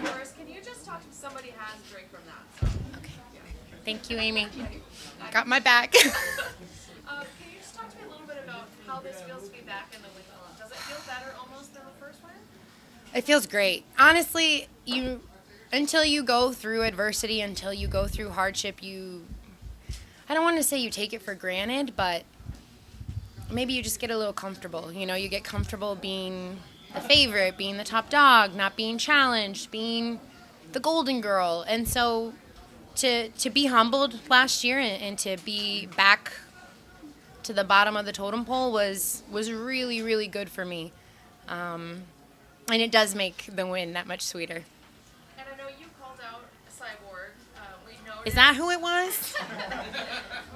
are yours. Can you just talk to somebody has a drink from that? So. Okay. Thank you, Amy. Got my back. Can you just talk to me a little bit about how this feels to be back in the win column? Does it feel better almost than the first one? It feels great. Honestly, until you go through adversity, until you go through hardship, I don't want to say you take it for granted, but maybe you just get a little comfortable. You get comfortable being the favorite, being the top dog, not being challenged, being the golden girl. And so to be humbled last year and to be back to the bottom of the totem pole was really, really good for me. And it does make the win that much sweeter. And I know you called out Cyborg. We noticed. Is that who it was?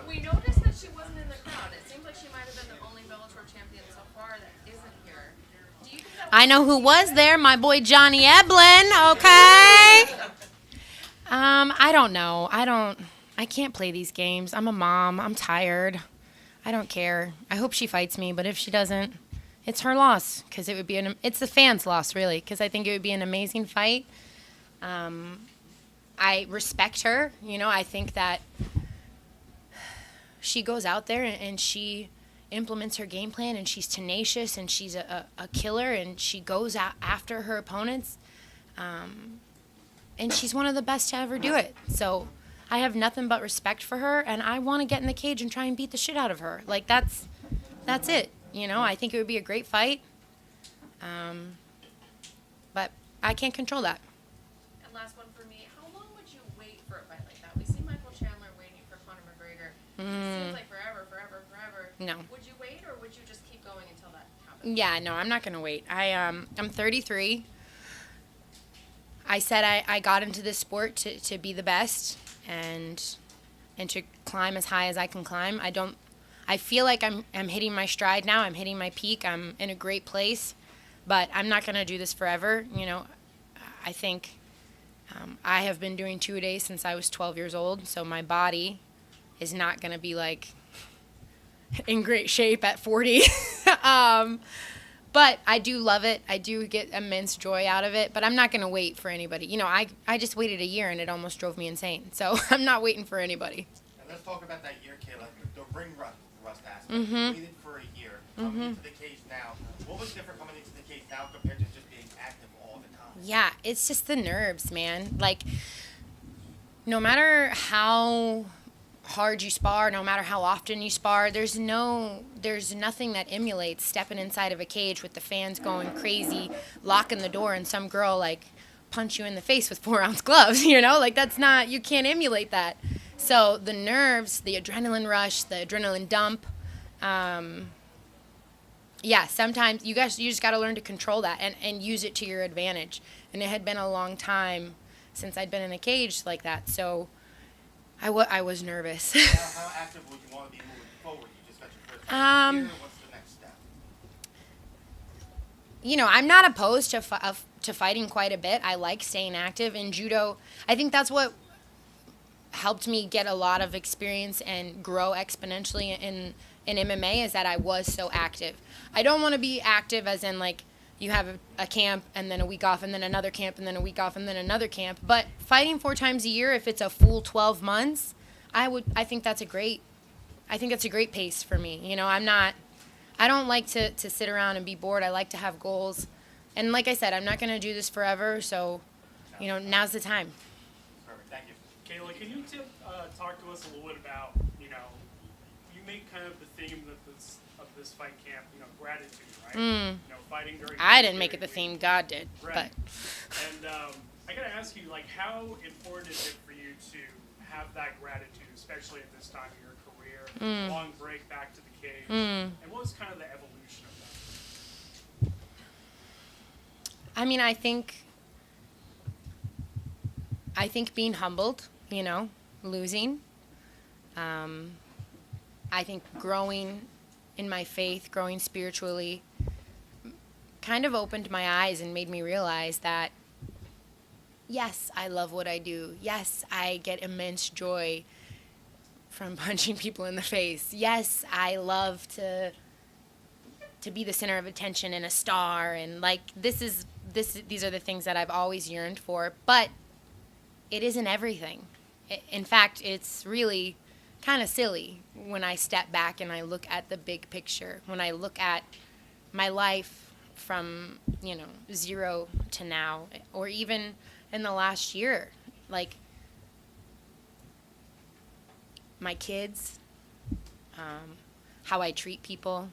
We noticed that she wasn't in the crowd. It seems like she might have been the only Bellator champion so far that isn't here. Do you think that I know who was there. My boy Johnny Eblin. Okay. I don't know. I can't play these games. I'm a mom. I'm tired. I don't care. I hope she fights me, but if she doesn't, it's her loss because it's the fans' loss, really, because I think it would be an amazing fight. I respect her. I think that she goes out there and she implements her game plan, and she's tenacious, and she's a killer, and she goes out after her opponents. And she's one of the best to ever do it. So I have nothing but respect for her, and I want to get in the cage and try and beat the shit out of her. Like, that's it. I think it would be a great fight. But I can't control that. And last one for me. How long would you wait for a fight like that? We see Michael Chandler waiting for Conor McGregor. It seems like forever. No. Would you wait, or would you just keep going until that happens? Yeah, no, I'm not going to wait. I'm 33. I said I got into this sport to be the best and to climb as high as I can climb. I feel like I'm hitting my stride now. I'm hitting my peak. I'm in a great place, but I'm not going to do this forever. I think I have been doing 2-a-days since I was 12 years old, so my body is not going to be like in great shape at 40. But I do love it. I do get immense joy out of it, but I'm not going to wait for anybody. I just waited a year, and it almost drove me insane. So I'm not waiting for anybody. And let's talk about that year, Kayla, the ring rust aspect. You waited for a year, coming into the cage now. What was different coming into the cage now compared to just being active all the time? Yeah, it's just the nerves, man. Like, no matter how hard you spar, no matter how often you spar, there's nothing that emulates stepping inside of a cage with the fans going crazy, locking the door, and some girl like punch you in the face with 4-ounce gloves. Like, that's not, you can't emulate that. So the nerves, the adrenaline rush, the adrenaline dump, yeah, sometimes you just got to learn to control that and use it to your advantage. And it had been a long time since I'd been in a cage like that, so I was nervous. How active would you want to be moving forward? You just got your first fight here. What's the next step? I'm not opposed to fighting quite a bit. I like staying active. In judo, I think that's what helped me get a lot of experience and grow exponentially in MMA, is that I was so active. I don't want to be active as in, like, you have a camp and then a week off and then another camp and then a week off and then another camp. But fighting 4 times a year, if it's a full 12 months, I think that's a great pace for me. I don't like to sit around and be bored. I like to have goals. And like I said, I'm not going to do this forever, so now's the time. Perfect. Thank you. Kayla, can you talk to us a little bit about, you make kind of the theme of this fight camp, gratitude, right? Fighting during. I didn't make it the theme. God did. Right. But. And I gotta ask you, like, how important is it for you to have that gratitude, especially at this time of your career, long break back to the cage, and what was kind of the evolution of that? I mean, I think being humbled, losing. I think growing in my faith, growing spiritually, kind of opened my eyes and made me realize that, yes, I love what I do. Yes, I get immense joy from punching people in the face. Yes, I love to be the center of attention and a star, and like this is these are the things that I've always yearned for, but it isn't everything. In fact, it's really kind of silly when I step back and I look at the big picture, when I look at my life from, 0 to now, or even in the last year, like my kids, how I treat people,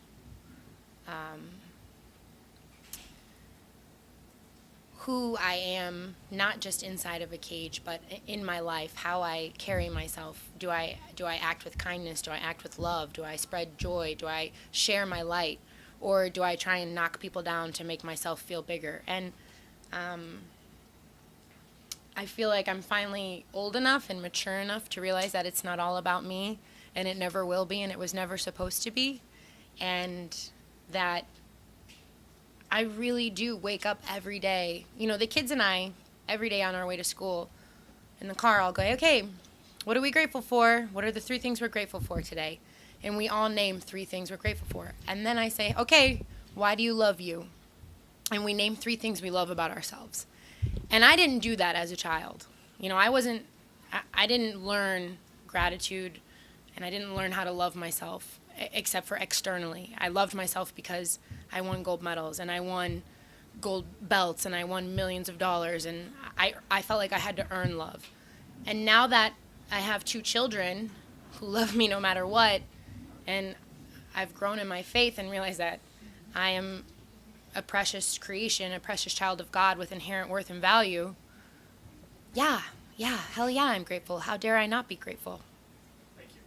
who I am, not just inside of a cage, but in my life, how I carry myself. Do I act with kindness? Do I act with love? Do I spread joy? Do I share my light? Or do I try and knock people down to make myself feel bigger? And I feel like I'm finally old enough and mature enough to realize that it's not all about me, and it never will be, and it was never supposed to be. And that I really do wake up every day. The kids and I, every day on our way to school, in the car, I'll go, okay, what are we grateful for? What are the 3 things we're grateful for today? And we all name 3 things we're grateful for. And then I say, okay, why do you love you? And we name 3 things we love about ourselves. And I didn't do that as a child. I didn't learn gratitude, and I didn't learn how to love myself except for externally. I loved myself because I won gold medals, and I won gold belts, and I won millions of dollars, and I felt like I had to earn love. And now that I have 2 children who love me no matter what, and I've grown in my faith and realized that I am a precious creation, a precious child of God with inherent worth and value, hell yeah, I'm grateful. How dare I not be grateful? Thank you.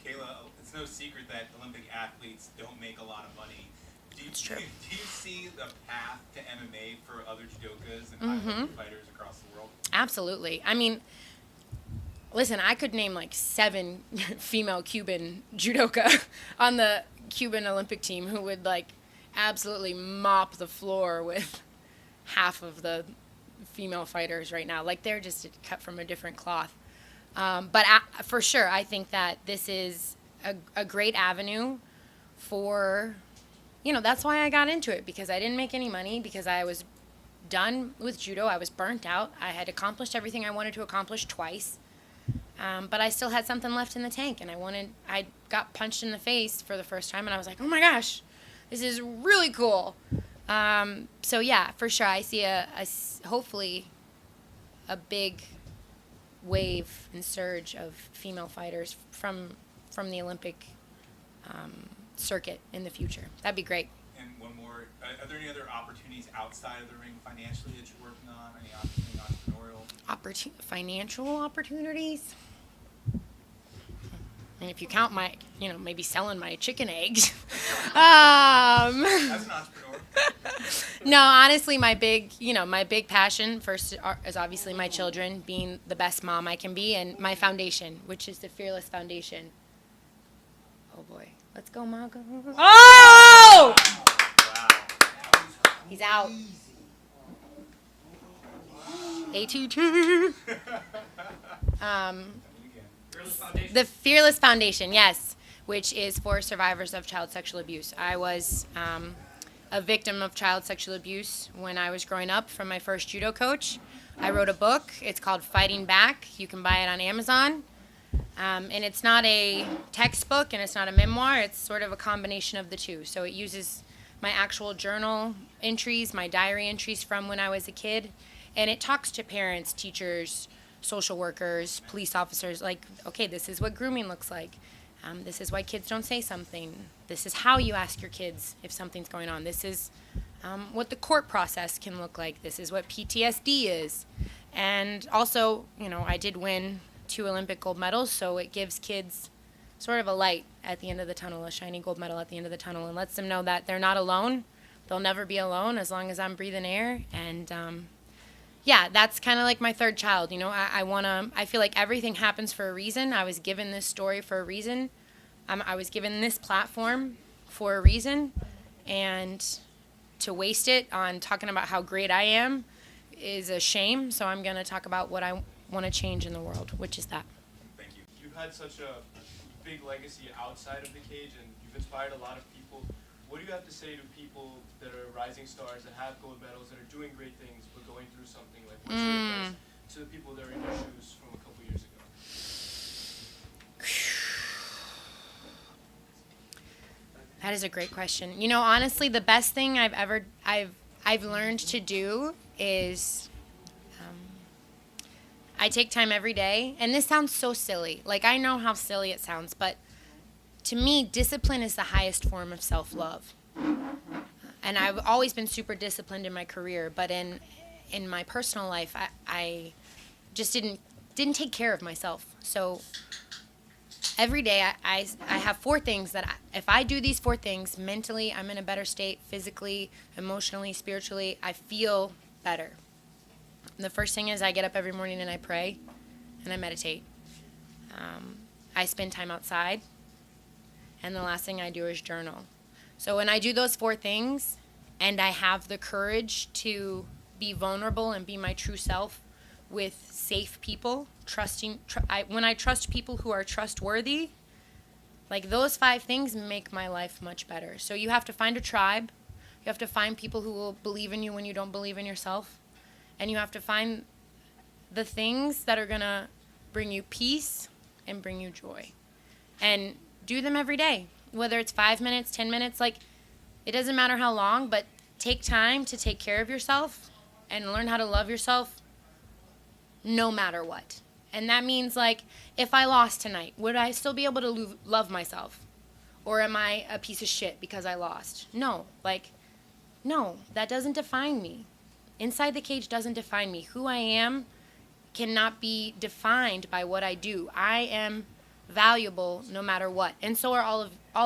Kayla, it's no secret that Olympic athletes don't make a lot of money. It's true. Do you see the path to MMA for other judokas and high-level fighters across the world? Absolutely. I mean, listen, I could name like 7 female Cuban judoka on the Cuban Olympic team who would absolutely mop the floor with half of the female fighters right now. They're just cut from a different cloth. But for sure, I think that this is a great avenue for, that's why I got into it, because I didn't make any money, because I was done with judo. I was burnt out. I had accomplished everything I wanted to accomplish twice. But I still had something left in the tank, and I got punched in the face for the first time, and I was like, oh my gosh, this is really cool. So yeah, for sure, I see hopefully a big wave and surge of female fighters from the Olympic circuit in the future. That'd be great. And one more, are there any other opportunities outside of the ring financially that you're working on? Any entrepreneurial? Financial opportunities? And if you count my, maybe selling my chicken eggs. As an entrepreneur. No, honestly, my big passion first is obviously my children, being the best mom I can be, and my foundation, which is the Fearless Foundation. Oh boy, let's go, Mago. Oh! Wow. He's out. ATT. The Fearless Foundation, yes, which is for survivors of child sexual abuse. I was a victim of child sexual abuse when I was growing up from my first judo coach. I wrote a book. It's called Fighting Back. You can buy it on Amazon. And it's not a textbook and it's not a memoir. It's sort of a combination of the two. So it uses my actual journal entries, my diary entries from when I was a kid, and it talks to parents, teachers, social workers, police officers, okay, this is what grooming looks like. This is why kids don't say something. This is how you ask your kids if something's going on. This is what the court process can look like. This is what PTSD is. And also, I did win 2 Olympic gold medals, so it gives kids sort of a light at the end of the tunnel, a shiny gold medal at the end of the tunnel, and lets them know that they're not alone. They'll never be alone as long as I'm breathing air. And yeah, that's kind of like my third child. I feel like everything happens for a reason. I was given this story for a reason. I was given this platform for a reason. And to waste it on talking about how great I am is a shame. So I'm going to talk about what I want to change in the world, which is that. Thank you. You've had such a big legacy outside of the cage, and you've inspired a lot of people. what do you have to say to people that are rising stars, that have gold medals, that are doing great things, but going through something? Like, what's your advice to the people that are in your shoes from a couple years ago? That is a great question. You know, honestly, the best thing I've learned to do is I take time every day, and this sounds so silly. Like, I know how silly it sounds, but to me, discipline is the highest form of self-love. And I've always been super disciplined in my career, but in my personal life, I just didn't take care of myself. So every day I have 4 things that if I do these 4 things, mentally I'm in a better state, physically, emotionally, spiritually, I feel better. The first thing is I get up every morning and I pray and I meditate. I spend time outside. And the last thing I do is journal. So when I do those 4 things and I have the courage to be vulnerable and be my true self with safe people, when I trust people who are trustworthy, like those 5 things make my life much better. So you have to find a tribe. You have to find people who will believe in you when you don't believe in yourself. And you have to find the things that are going to bring you peace and bring you joy. And do them every day, whether it's 5 minutes, 10 minutes, like it doesn't matter how long, but take time to take care of yourself and learn how to love yourself no matter what. And that means, like, if I lost tonight, would I still be able to love myself? Or am I a piece of shit because I lost? No, that doesn't define me. Inside the cage doesn't define me. Who I am cannot be defined by what I do. I am valuable no matter what. And so are all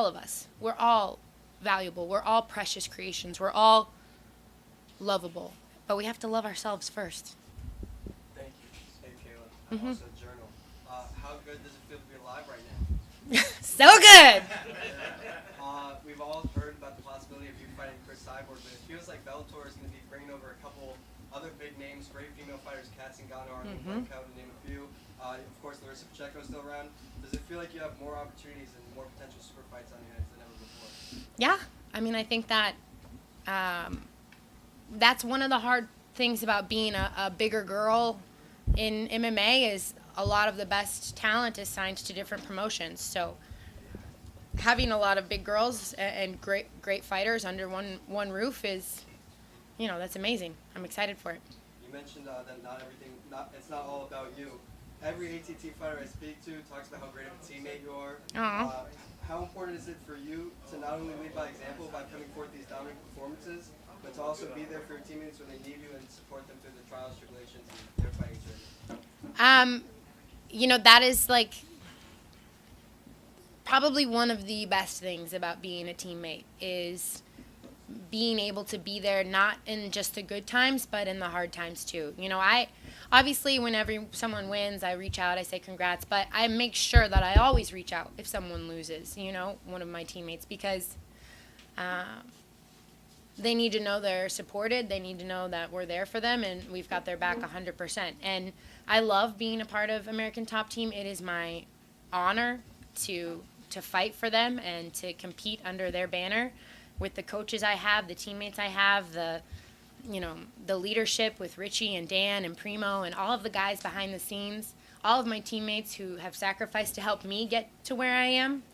of us. We're all valuable. We're all precious creations. We're all lovable. But we have to love ourselves first. Thank you. Hey, Kayla. Also journal. How good does it feel to be alive right now? So good! We've all heard about the possibility of you fighting Chris Cyborg, but it feels like Bellator is going to be bringing over a couple other big names, great female fighters, Kat Zingano, Arlene Blanco, to name a few. Of course, Larissa Pacheco is still around. Does it feel like you have more opportunities and more potential super fights on your hands than ever before? Yeah. I mean, I think that that's one of the hard things about being a bigger girl in MMA is a lot of the best talent is signed to different promotions. So having a lot of big girls and great fighters under one roof is, that's amazing. I'm excited for it. You mentioned that it's not all about you. Every ATT fighter I speak to talks about how great of a teammate you are. How important is it for you to not only lead by example by putting forth these dominant performances, but to also be there for your teammates when they need you and support them through the trials, tribulations, and their fighting journey? That is like probably one of the best things about being a teammate is being able to be there not in just the good times but in the hard times too. I obviously whenever someone wins I reach out, I say congrats, but I make sure that I always reach out if someone loses, one of my teammates, because they need to know they're supported, they need to know that we're there for them and we've got their back 100%. And I love being a part of American Top Team. It is my honor to fight for them and to compete under their banner with the coaches I have, the teammates I have, the leadership with Richie and Dan and Primo and all of the guys behind the scenes, all of my teammates who have sacrificed to help me get to where I am.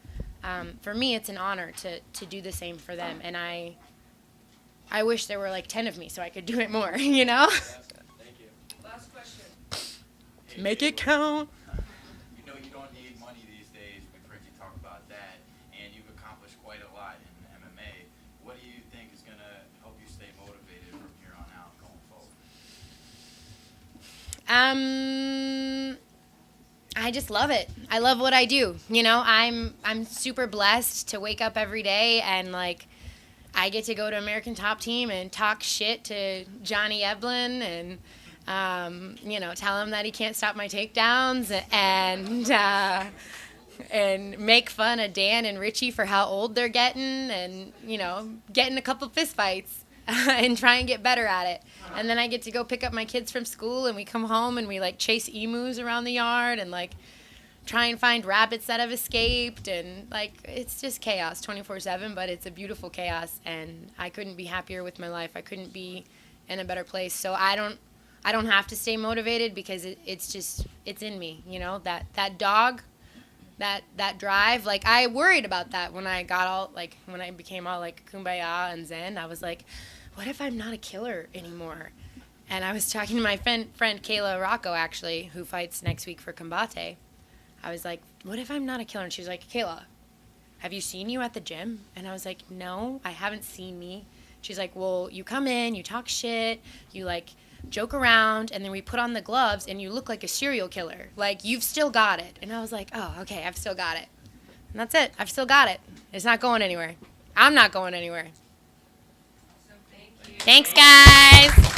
For me, it's an honor to do the same for them. And I wish there were like 10 of me so I could do it more, Thank you. Last question. Make it count. You don't need money these days. We've heard you talk about that, and you've accomplished quite a lot in MMA. What do you think is going to help you stay motivated from here on out going forward? I just love it. I love what I do. I'm super blessed to wake up every day and I get to go to American Top Team and talk shit to Johnny Eblin and tell him that he can't stop my takedowns and make fun of Dan and Richie for how old they're getting and, getting a couple fist fights and try and get better at it. And then I get to go pick up my kids from school and we come home and we chase emus around the yard and try and find rabbits that have escaped, and like it's just chaos 24/7, but it's a beautiful chaos, and I couldn't be happier with my life. I couldn't be in a better place. So I don't have to stay motivated because it's in me, you know, that dog, that drive. Like I worried about that when I became all like kumbaya and zen. I was like, what if I'm not a killer anymore? And I was talking to my friend Kayla Rocco, actually, who fights next week for Combate. I was like, what if I'm not a killer? And she was like, Kayla, have you seen you at the gym? And I was like, no, I haven't seen me. She's like, well, you come in, you talk shit, you like joke around, and then we put on the gloves and you look like a serial killer. Like, you've still got it. And I was like, oh, okay, I've still got it. And that's it. I've still got it. It's not going anywhere. I'm not going anywhere. So thank you. Thanks, guys.